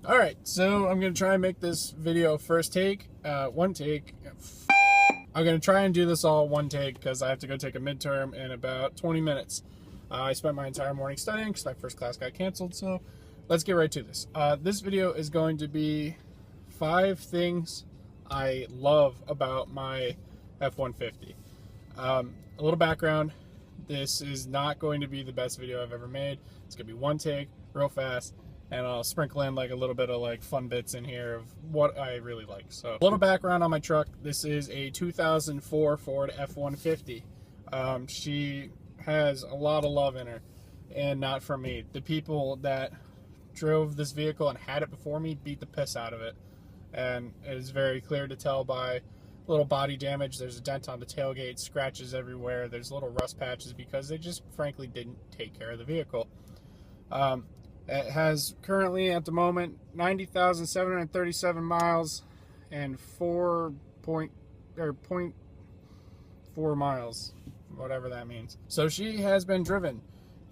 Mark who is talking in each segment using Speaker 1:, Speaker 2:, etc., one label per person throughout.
Speaker 1: Alright, so I'm going to try and make this video first take, one take. I'm going to try and do this all one take because I have to go take a midterm in about 20 minutes. I spent my entire morning studying because my first class got canceled, so let's get right to this. This video is going to be 5 things I love about my F150. A little background, this is not going to be the best video I've ever made. It's going to be one take, real fast, and I'll sprinkle in like a little bit of like fun bits in here of what I really like. So a little background on my truck. This is a 2004 Ford F150. She has a lot of love in her, and not from me. The people that drove this vehicle and had it before me beat the piss out of it, and it is very clear to tell by little body damage. There's a dent on the tailgate, scratches everywhere, there's little rust patches because they just frankly didn't take care of the vehicle. It has currently at the moment 90,737 miles and 0.4 miles, whatever that means. So she has been driven,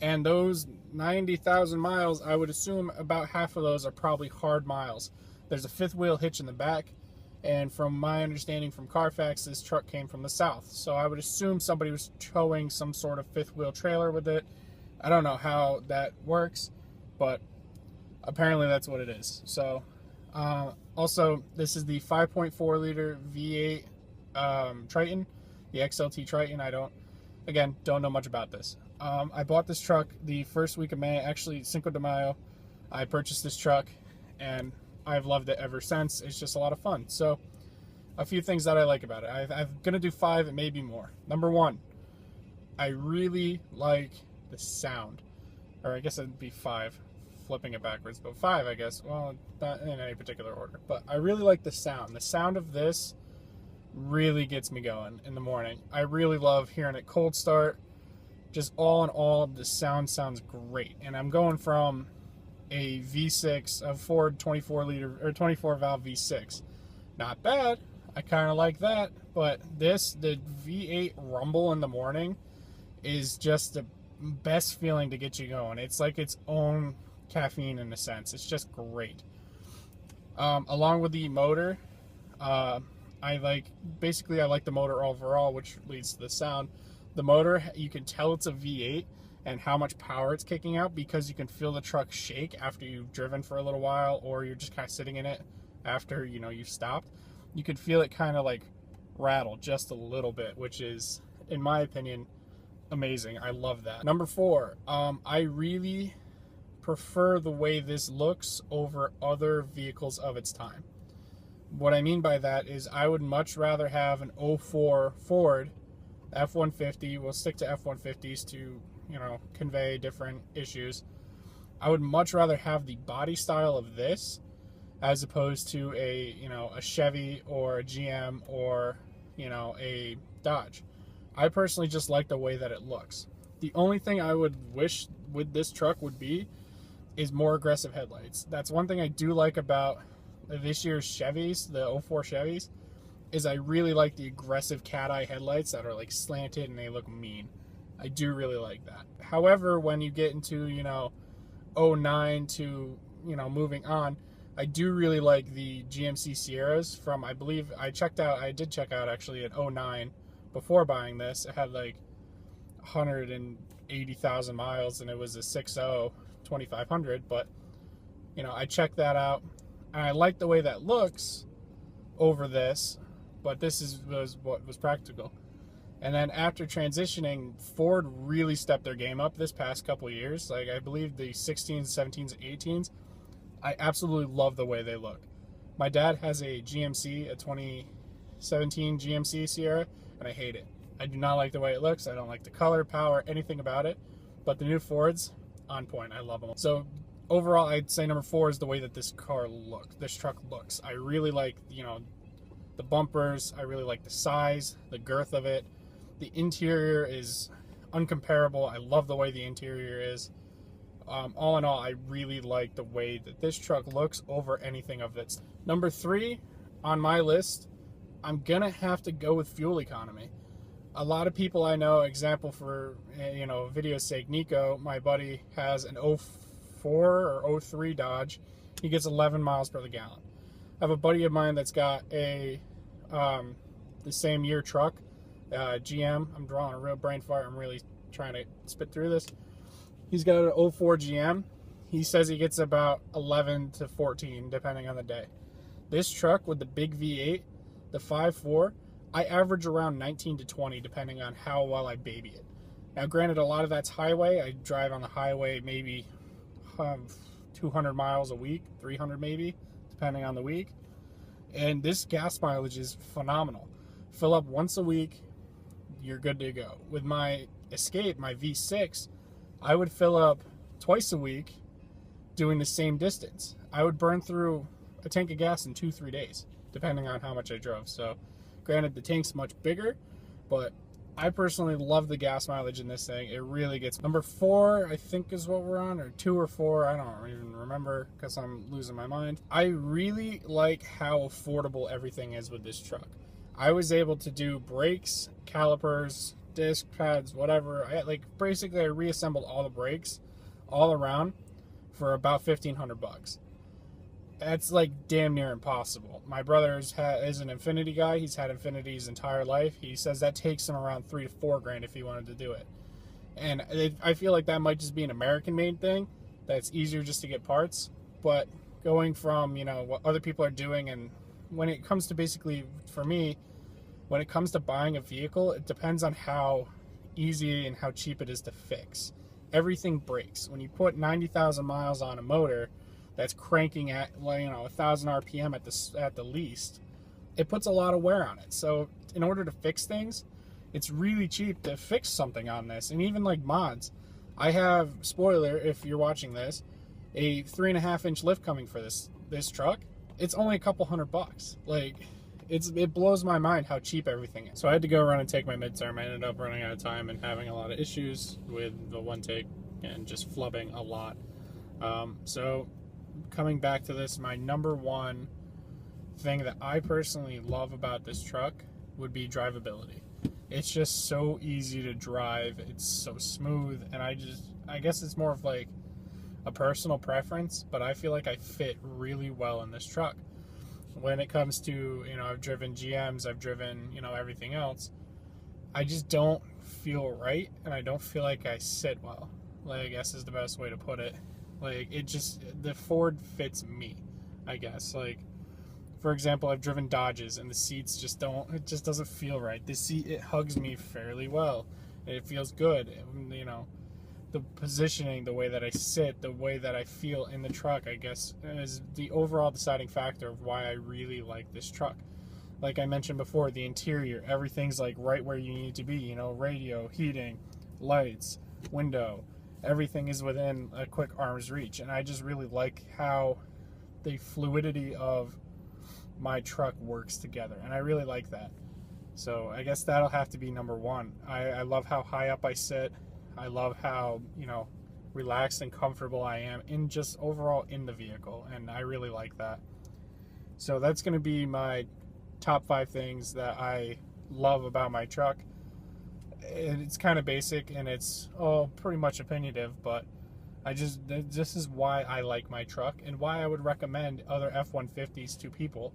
Speaker 1: and those 90,000 miles, I would assume about half of those are probably hard miles. There's a 5th wheel hitch in the back, and from my understanding from Carfax, this truck came from the south. So I would assume somebody was towing some sort of 5th wheel trailer with it. I don't know how that works, but apparently that's what it is. So also, this is the 5.4 liter V8 Triton, the XLT Triton. I don't know much about this. I bought this truck the first week of May, actually Cinco de Mayo. I purchased this truck, and I've loved it ever since. It's just a lot of fun. So a few things that I like about it. I'm going to do 5 and maybe more. Number 1, I really like the sound. Or I guess it'd be 5, flipping it backwards, but 5, I guess. Well, not in any particular order. But I really like the sound. The sound of this really gets me going in the morning. I really love hearing it cold start. Just all in all, the sound sounds great. And I'm going from a V6, a Ford 24 valve V6. Not bad. I kind of like that. But the V8 rumble in the morning is just the best feeling to get you going. It's like its own caffeine in a sense. It's just great. Along with the motor, I like the motor overall, which leads to the sound. The motor, you can tell it's a V8 and how much power it's kicking out because you can feel the truck shake after you've driven for a little while, or you're just kind of sitting in it after you've stopped. You can feel it kind of like rattle just a little bit, which is, in my opinion, amazing. I love that. Number 4, I really prefer the way this looks over other vehicles of its time. What I mean by that is I would much rather have an 04 Ford F-150. We'll stick to F-150s to, convey different issues. I would much rather have the body style of this as opposed to a Chevy or a GM or, a Dodge. I personally just like the way that it looks. The only thing I would wish with this truck is more aggressive headlights. That's one thing I do like about this year's Chevys, the 04 Chevys, is I really like the aggressive cat eye headlights that are like slanted and they look mean. I do really like that. However, when you get into 09 to moving on, I do really like the GMC Sierras from, I believe I did check out actually at 09 before buying this. It had like 180,000 miles and it was a 6.0 2500, but I checked that out and I like the way that looks over this, but this was what was practical. And then after transitioning, Ford really stepped their game up this past couple of years. Like, I believe the 16s, 17s, 18s, I absolutely love the way they look. My dad has a GMC, a 2017 GMC Sierra, and I hate it. I do not like the way it looks. I don't like the color, power, anything about it. But the new Fords, on point. I love them. So overall, I'd say number 4 is the way that this truck looks. I really like, the bumpers. I really like the size, the girth of it. The interior is uncomparable. I love the way the interior is. All in all, I really like the way that this truck looks over anything of its. Number 3 on my list, I'm gonna have to go with fuel economy. A lot of people I know, example for video's sake, Nico, my buddy, has an 04 or 03 Dodge, he gets 11 miles per the gallon. I have a buddy of mine that's got a the same year truck, GM. I'm drawing a real brain fart. I'm really trying to spit through this. He's got an 04 GM. He says he gets about 11 to 14 depending on the day. This truck with the big V8, the 5.4, I average around 19 to 20 depending on how well I baby it. Now granted, a lot of that's highway. I drive on the highway maybe 200 miles a week, 300 maybe, depending on the week. And this gas mileage is phenomenal. Fill up once a week, you're good to go. With my Escape, my V6, I would fill up twice a week doing the same distance. I would burn through a tank of gas in 2-3 days, depending on how much I drove. So granted, the tank's much bigger, but I personally love the gas mileage in this thing. It really gets. Number 4, I think, is what we're on, or 2 or 4. I don't even remember because I'm losing my mind. I really like how affordable everything is with this truck. I was able to do brakes, calipers, disc pads, whatever. Basically, I reassembled all the brakes all around for about $1,500. That's like damn near impossible. My brother is an Infinity guy. He's had Infinity his entire life. He says that takes him around $3 to $4 grand if he wanted to do it. And I feel like that might just be an American-made thing. That's easier just to get parts. But going from, what other people are doing, and when it comes to basically, for me, when it comes to buying a vehicle, it depends on how easy and how cheap it is to fix. Everything breaks. When you put 90,000 miles on a motor that's cranking at 1,000 RPM at the least, it puts a lot of wear on it. So in order to fix things, it's really cheap to fix something on this. And even like mods, I have, spoiler if you're watching this, a 3.5-inch lift coming for this truck. It's only a couple $100. Like, it blows my mind how cheap everything is. So I had to go around and take my midterm. I ended up running out of time and having a lot of issues with the one take and just flubbing a lot. So coming back to this, my number one thing that I personally love about this truck would be drivability. It's just so easy to drive. It's so smooth, and I guess it's more of like a personal preference, but I feel like I fit really well in this truck. When it comes to, I've driven GMs, I've driven, everything else, I just don't feel right, and I don't feel like I sit well. Like, I guess is the best way to put it. Like, the Ford fits me, I guess. Like, for example, I've driven Dodges, and the seats it just doesn't feel right. The seat, it hugs me fairly well. It feels good. The positioning, the way that I sit, the way that I feel in the truck, I guess, is the overall deciding factor of why I really like this truck. Like I mentioned before, the interior, everything's like right where you need to be, radio, heating, lights, window, everything is within a quick arm's reach. And I just really like how the fluidity of my truck works together, and I really like that. So I guess that'll have to be number one. I love how high up I sit. I love how, relaxed and comfortable I am in just overall in the vehicle, and I really like that. So that's going to be my top 5 things that I love about my truck. It's kind of basic, and it's pretty much opinionative, but this is why I like my truck and why I would recommend other F-150s to people.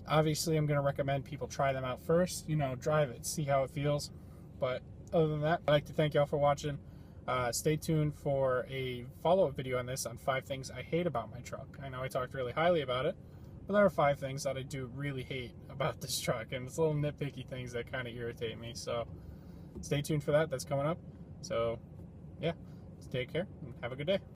Speaker 1: Obviously, I'm going to recommend people try them out first, drive it, see how it feels. But other than that, I'd like to thank y'all for watching. Stay tuned for a follow-up video on this on 5 things I hate about my truck. I know I talked really highly about it, but there are 5 things that I do really hate about this truck, and it's little nitpicky things that kind of irritate me. So stay tuned for that. That's coming up. So yeah, take care and have a good day.